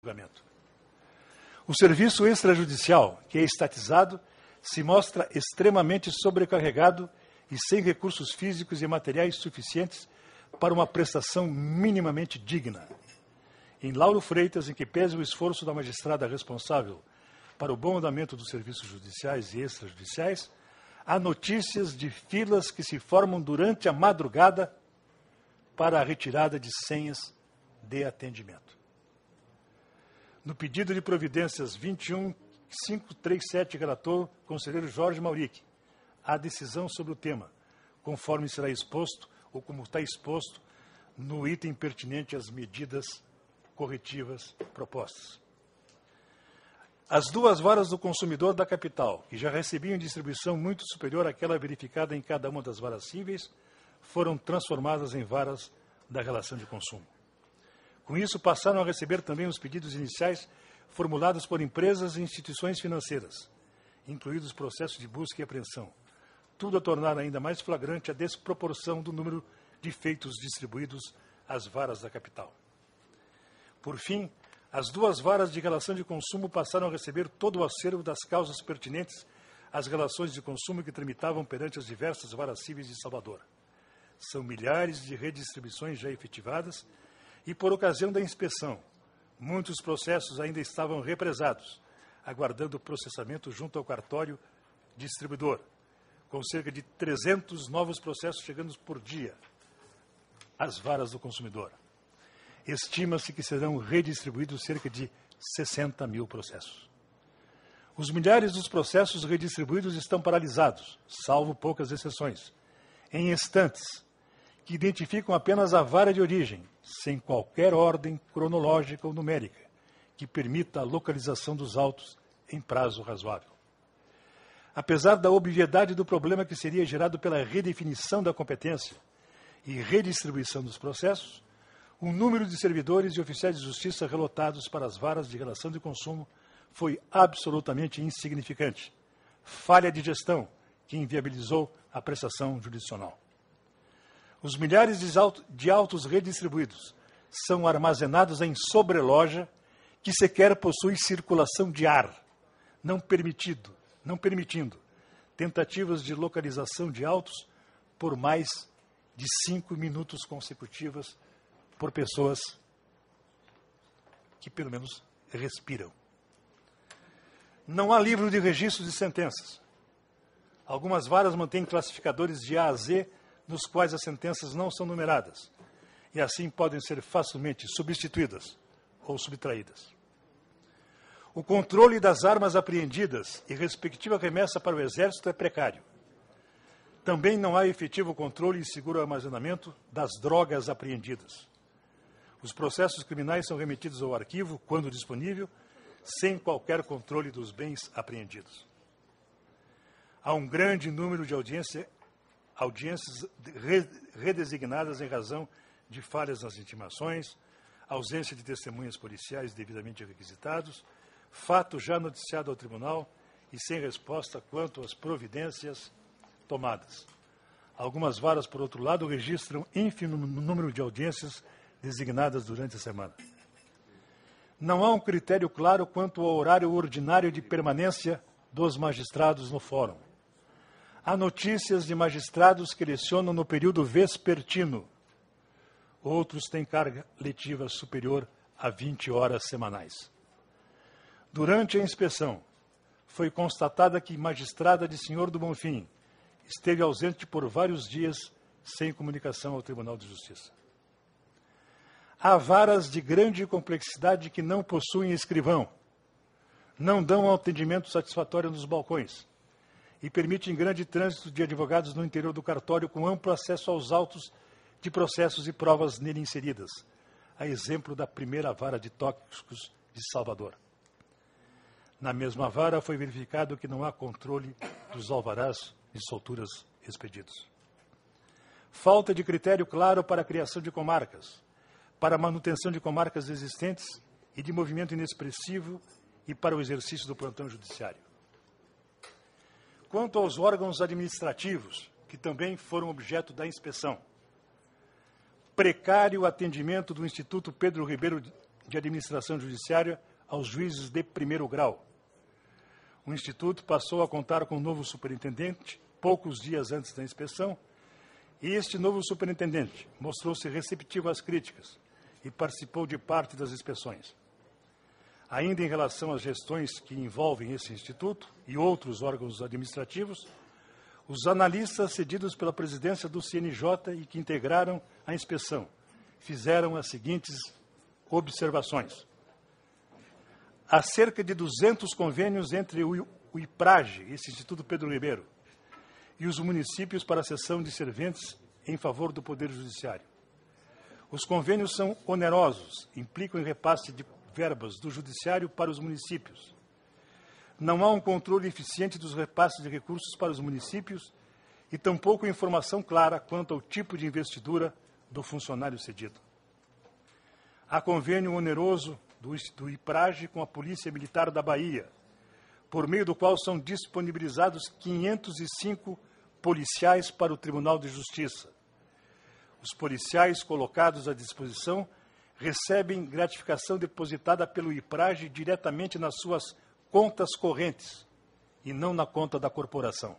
julgamento. O serviço extrajudicial, que é estatizado, se mostra extremamente sobrecarregado e sem recursos físicos e materiais suficientes para uma prestação minimamente digna. Em Lauro Freitas, em que pese o esforço da magistrada responsável para o bom andamento dos serviços judiciais e extrajudiciais, há notícias de filas que se formam durante a madrugada para a retirada de senhas de atendimento. No pedido de providências 21537, relator conselheiro Jorge Mauric, a decisão sobre o tema, conforme será exposto ou como está exposto no item pertinente às medidas corretivas propostas. As duas varas do consumidor da capital, que já recebiam distribuição muito superior àquela verificada em cada uma das varas cíveis, foram transformadas em varas da relação de consumo. Com isso, passaram a receber também os pedidos iniciais formulados por empresas e instituições financeiras, incluídos processos de busca e apreensão, tudo a tornar ainda mais flagrante a desproporção do número de feitos distribuídos às varas da capital. Por fim, as duas varas de relação de consumo passaram a receber todo o acervo das causas pertinentes às relações de consumo que tramitavam perante as diversas varas cíveis de Salvador. São milhares de redistribuições já efetivadas e, por ocasião da inspeção, muitos processos ainda estavam represados, aguardando processamento junto ao cartório distribuidor, com cerca de 300 novos processos chegando por dia às varas do consumidor. Estima-se que serão redistribuídos cerca de 60 mil processos. Os milhares dos processos redistribuídos estão paralisados, salvo poucas exceções, em estantes, que identificam apenas a vara de origem, sem qualquer ordem cronológica ou numérica, que permita a localização dos autos em prazo razoável. Apesar da obviedade do problema que seria gerado pela redefinição da competência e redistribuição dos processos, o número de servidores e oficiais de justiça relotados para as varas de relação de consumo foi absolutamente insignificante. Falha de gestão que inviabilizou a prestação jurisdicional. Os milhares de autos redistribuídos são armazenados em sobreloja que sequer possui circulação de ar, não permitindo tentativas de localização de autos por mais de 5 minutos consecutivos por pessoas que, pelo menos, respiram. Não há livro de registro de sentenças. Algumas varas mantêm classificadores de A a Z, nos quais as sentenças não são numeradas, e assim podem ser facilmente substituídas ou subtraídas. O controle das armas apreendidas e respectiva remessa para o Exército é precário. Também não há efetivo controle e seguro armazenamento das drogas apreendidas. Os processos criminais são remetidos ao arquivo, quando disponível, sem qualquer controle dos bens apreendidos. Há um grande número de audiências redesignadas em razão de falhas nas intimações, ausência de testemunhas policiais devidamente requisitados, fato já noticiado ao tribunal e sem resposta quanto às providências tomadas. Algumas varas, por outro lado, registram ínfimo número de audiências designadas durante a semana. Não há um critério claro quanto ao horário ordinário de permanência dos magistrados no fórum. Há notícias de magistrados que lecionam no período vespertino. Outros têm carga letiva superior a 20 horas semanais. Durante a inspeção, foi constatada que magistrada de Senhor do Bonfim esteve ausente por vários dias sem comunicação ao Tribunal de Justiça. Há varas de grande complexidade que não possuem escrivão, não dão atendimento satisfatório nos balcões e permitem grande trânsito de advogados no interior do cartório com amplo acesso aos autos de processos e provas nele inseridas, a exemplo da primeira vara de tóxicos de Salvador. Na mesma vara foi verificado que não há controle dos alvarás de solturas expedidos. Falta de critério claro para a criação de comarcas, para a manutenção de comarcas existentes e de movimento inexpressivo e para o exercício do plantão judiciário. Quanto aos órgãos administrativos, que também foram objeto da inspeção, precário atendimento do Instituto Pedro Ribeiro de Administração Judiciária aos juízes de primeiro grau. O Instituto passou a contar com um novo superintendente poucos dias antes da inspeção, e este novo superintendente mostrou-se receptivo às críticas e participou de parte das inspeções. Ainda em relação às gestões que envolvem esse Instituto e outros órgãos administrativos, os analistas cedidos pela presidência do CNJ e que integraram a inspeção fizeram as seguintes observações. Há cerca de 200 convênios entre o IPRAGE, esse Instituto Pedro Ribeiro, e os municípios para a cessão de serventes em favor do Poder Judiciário. Os convênios são onerosos, implicam em repasse de verbas do Judiciário para os municípios. Não há um controle eficiente dos repasses de recursos para os municípios e tampouco informação clara quanto ao tipo de investidura do funcionário cedido. Há convênio oneroso do IPRAGE com a Polícia Militar da Bahia, por meio do qual são disponibilizados 505 policiais para o Tribunal de Justiça. Os policiais colocados à disposição recebem gratificação depositada pelo IPRAGE diretamente nas suas contas correntes e não na conta da corporação.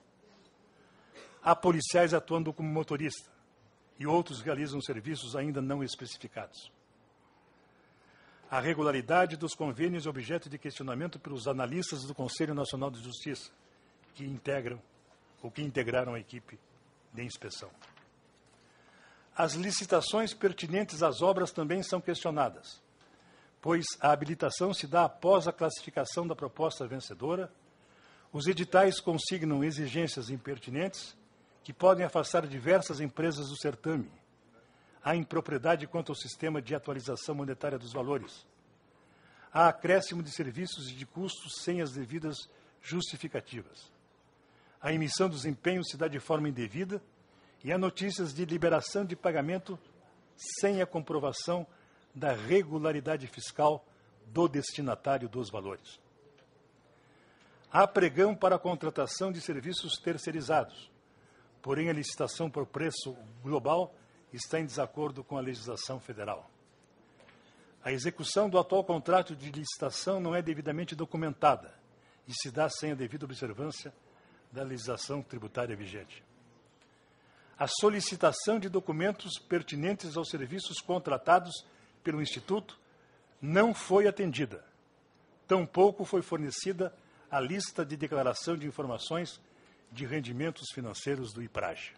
Há policiais atuando como motorista e outros realizam serviços ainda não especificados. A regularidade dos convênios é objeto de questionamento pelos analistas do Conselho Nacional de Justiça, que integraram a equipe de inspeção. As licitações pertinentes às obras também são questionadas, pois a habilitação se dá após a classificação da proposta vencedora, os editais consignam exigências impertinentes que podem afastar diversas empresas do certame. Há impropriedade quanto ao sistema de atualização monetária dos valores. Há acréscimo de serviços e de custos sem as devidas justificativas. A emissão dos empenhos se dá de forma indevida e há notícias de liberação de pagamento sem a comprovação da regularidade fiscal do destinatário dos valores. Há pregão para a contratação de serviços terceirizados, porém a licitação por preço global está em desacordo com a legislação federal. A execução do atual contrato de licitação não é devidamente documentada e se dá sem a devida observância da legislação tributária vigente. A solicitação de documentos pertinentes aos serviços contratados pelo Instituto não foi atendida. Tampouco foi fornecida a lista de declaração de informações de rendimentos financeiros do IPRAGE.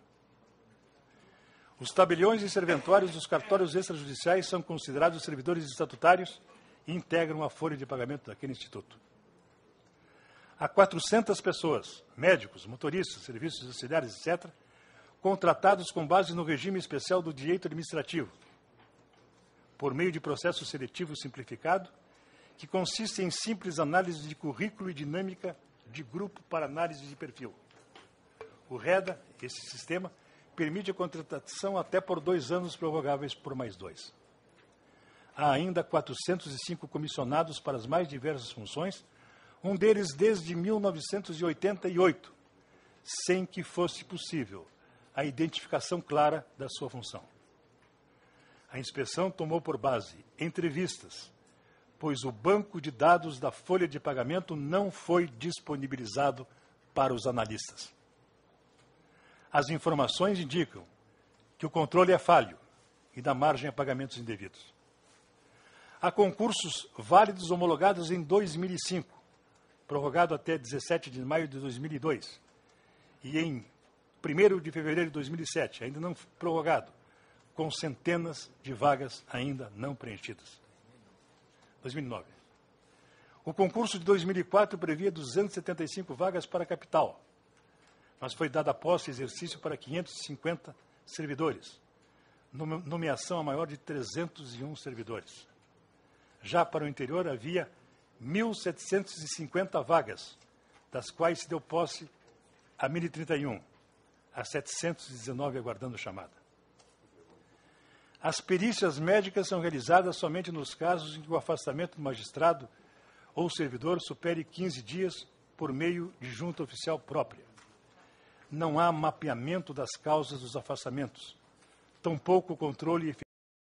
Os tabeliões e serventuários dos cartórios extrajudiciais são considerados servidores estatutários e integram a folha de pagamento daquele instituto. Há 400 pessoas, médicos, motoristas, serviços auxiliares, etc., contratados com base no regime especial do direito administrativo, por meio de processo seletivo simplificado, que consiste em simples análise de currículo e dinâmica de grupo para análise de perfil. O REDA, esse sistema, permite a contratação até por 2 anos prorrogáveis por mais 2. Há ainda 405 comissionados para as mais diversas funções, um deles desde 1988, sem que fosse possível a identificação clara da sua função. A inspeção tomou por base entrevistas, pois o banco de dados da folha de pagamento não foi disponibilizado para os analistas. As informações indicam que o controle é falho e dá margem a pagamentos indevidos. Há concursos válidos homologados em 2005, prorrogado até 17 de maio de 2002, e em 1º de fevereiro de 2007, ainda não prorrogado, com centenas de vagas ainda não preenchidas. 2009. O concurso de 2004 previa 275 vagas para a capital, mas foi dada posse e exercício para 550 servidores, nomeação a maior de 301 servidores. Já para o interior havia 1.750 vagas, das quais se deu posse a 1.031, a 719 aguardando chamada. As perícias médicas são realizadas somente nos casos em que o afastamento do magistrado ou servidor supere 15 dias por meio de junta oficial própria. Não há mapeamento das causas dos afastamentos, tampouco controle